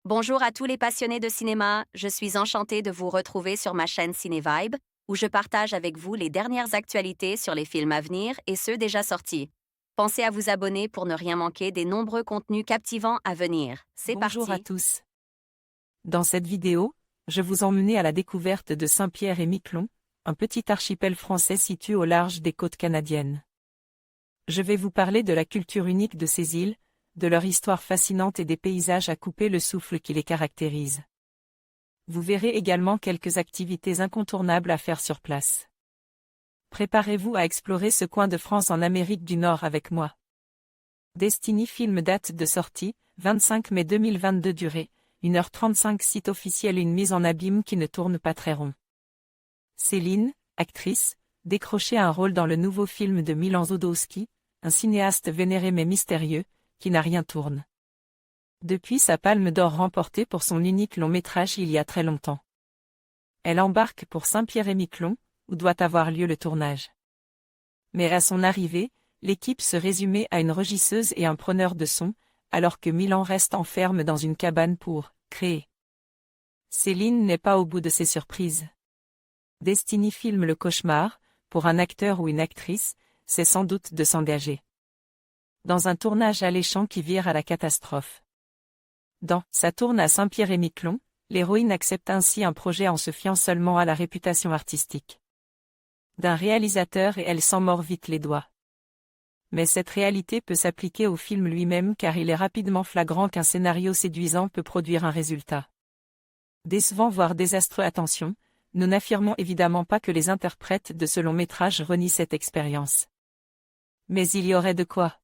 Bonjour à tous les passionnés de cinéma, je suis enchantée de vous retrouver sur ma chaîne CinéVibe, où je partage avec vous les dernières actualités sur les films à venir et ceux déjà sortis. Pensez à vous abonner pour ne rien manquer des nombreux contenus captivants à venir. C'est Bonjour à parti! tous. Dans cette vidéo, je vous emmène à la découverte de Saint-Pierre et Miquelon, un petit archipel français situé au large des côtes canadiennes. Je vais vous parler de la culture unique de ces îles, de leur histoire fascinante et des paysages à couper le souffle qui les caractérisent. Vous verrez également quelques activités incontournables à faire sur place. Préparez-vous à explorer ce coin de France en Amérique du Nord avec moi. Destiny Film date de sortie, 25 mai 2022 durée, 1h35 site officiel une mise en abîme qui ne tourne pas très rond. Céline, actrice, décrochait un rôle dans le nouveau film de Milan Zodowski, un cinéaste vénéré mais mystérieux, qui n'a rien tourne. Depuis sa palme d'or remportée pour son unique long métrage il y a très longtemps. Elle embarque pour Saint-Pierre et Miquelon, où doit avoir lieu le tournage. Mais à son arrivée, l'équipe se résumait à une regisseuse et un preneur de son, alors que Milan reste enfermé dans une cabane pour créer. Céline n'est pas au bout de ses surprises. Destiny filme le cauchemar, pour un acteur ou une actrice, c'est sans doute de s'engager dans un tournage alléchant qui vire à la catastrophe. Dans Ça tourne à Saint-Pierre et Miquelon, l'héroïne accepte ainsi un projet en se fiant seulement à la réputation artistique d'un réalisateur et elle s'en mord vite les doigts. Mais cette réalité peut s'appliquer au film lui-même car il est rapidement flagrant qu'un scénario séduisant peut produire un résultat décevant voire désastreux. Attention, nous n'affirmons évidemment pas que les interprètes de ce long métrage renient cette expérience. Mais il y aurait de quoi.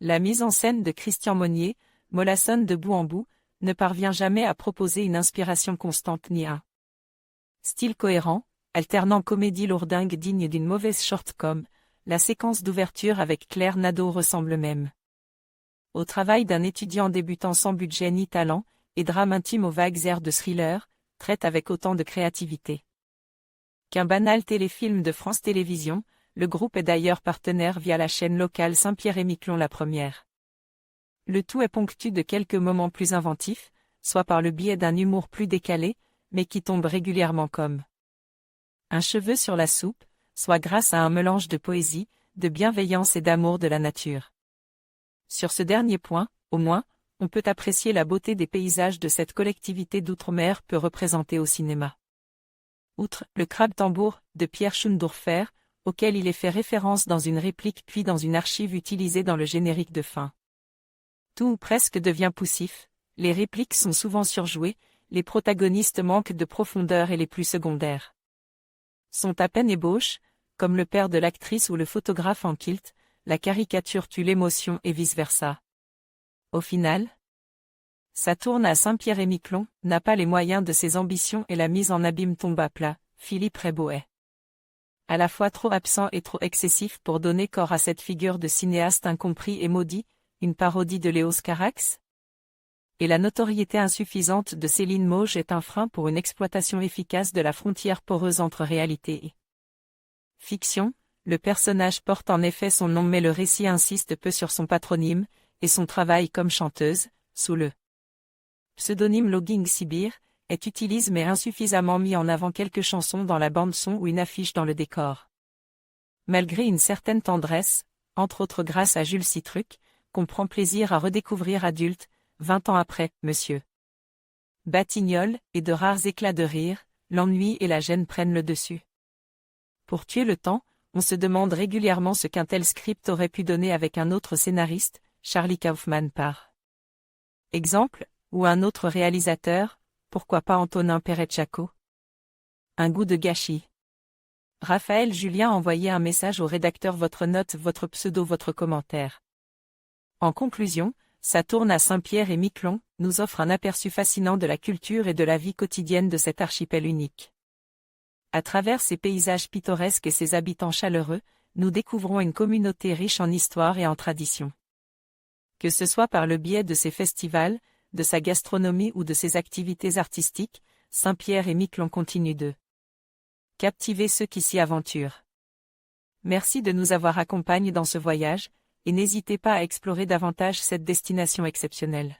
La mise en scène de Christian Monnier, mollassonne de bout en bout, ne parvient jamais à proposer une inspiration constante ni un style cohérent, alternant comédie lourdingue digne d'une mauvaise shortcom. La séquence d'ouverture avec Claire Nadeau ressemble même au travail d'un étudiant débutant sans budget ni talent, et drame intime aux vagues airs de thriller, traite avec autant de créativité qu'un banal téléfilm de France Télévisions. Le groupe est d'ailleurs partenaire via la chaîne locale Saint-Pierre et Miquelon La Première. Le tout est ponctué de quelques moments plus inventifs, soit par le biais d'un humour plus décalé, mais qui tombe régulièrement comme un cheveu sur la soupe, soit grâce à un mélange de poésie, de bienveillance et d'amour de la nature. Sur ce dernier point, au moins, on peut apprécier la beauté des paysages de cette collectivité d'outre-mer peu représentée au cinéma. Outre le crabe-tambour de Pierre Schoendourfer, auquel il est fait référence dans une réplique puis dans une archive utilisée dans le générique de fin. Tout ou presque devient poussif, les répliques sont souvent surjouées, les protagonistes manquent de profondeur et les plus secondaires sont à peine ébauches, comme le père de l'actrice ou le photographe en kilt, la caricature tue l'émotion et vice-versa. Au final, Ça tourne à Saint-Pierre et Miquelon, n'a pas les moyens de ses ambitions et la mise en abîme tombe à plat. Philippe Rebaud est à la fois trop absent et trop excessif pour donner corps à cette figure de cinéaste incompris et maudit, une parodie de Léos Carax. Et la notoriété insuffisante de Céline Mauge est un frein pour une exploitation efficace de la frontière poreuse entre réalité et fiction. Le personnage porte en effet son nom mais le récit insiste peu sur son patronyme, et son travail comme chanteuse, sous le pseudonyme Logging Sibir, est utilisé mais insuffisamment mis en avant quelques chansons dans la bande-son ou une affiche dans le décor. Malgré une certaine tendresse, entre autres grâce à Jules Citruc, qu'on prend plaisir à redécouvrir adulte, 20 ans après, Monsieur Batignolles, et de rares éclats de rire, l'ennui et la gêne prennent le dessus. Pour tuer le temps, on se demande régulièrement ce qu'un tel script aurait pu donner avec un autre scénariste, Charlie Kaufman par exemple, ou un autre réalisateur, pourquoi pas Antonin Perret-Chaco. Un goût de gâchis. Raphaël Julien envoyait un message au rédacteur: votre note, votre pseudo, votre commentaire. En conclusion, Ça tourne à Saint-Pierre et Miquelon, nous offre un aperçu fascinant de la culture et de la vie quotidienne de cet archipel unique. À travers ses paysages pittoresques et ses habitants chaleureux, nous découvrons une communauté riche en histoire et en tradition. Que ce soit par le biais de ses festivals, de sa gastronomie ou de ses activités artistiques, Saint-Pierre et Miquelon continuent de captiver ceux qui s'y aventurent. Merci de nous avoir accompagnés dans ce voyage, et n'hésitez pas à explorer davantage cette destination exceptionnelle.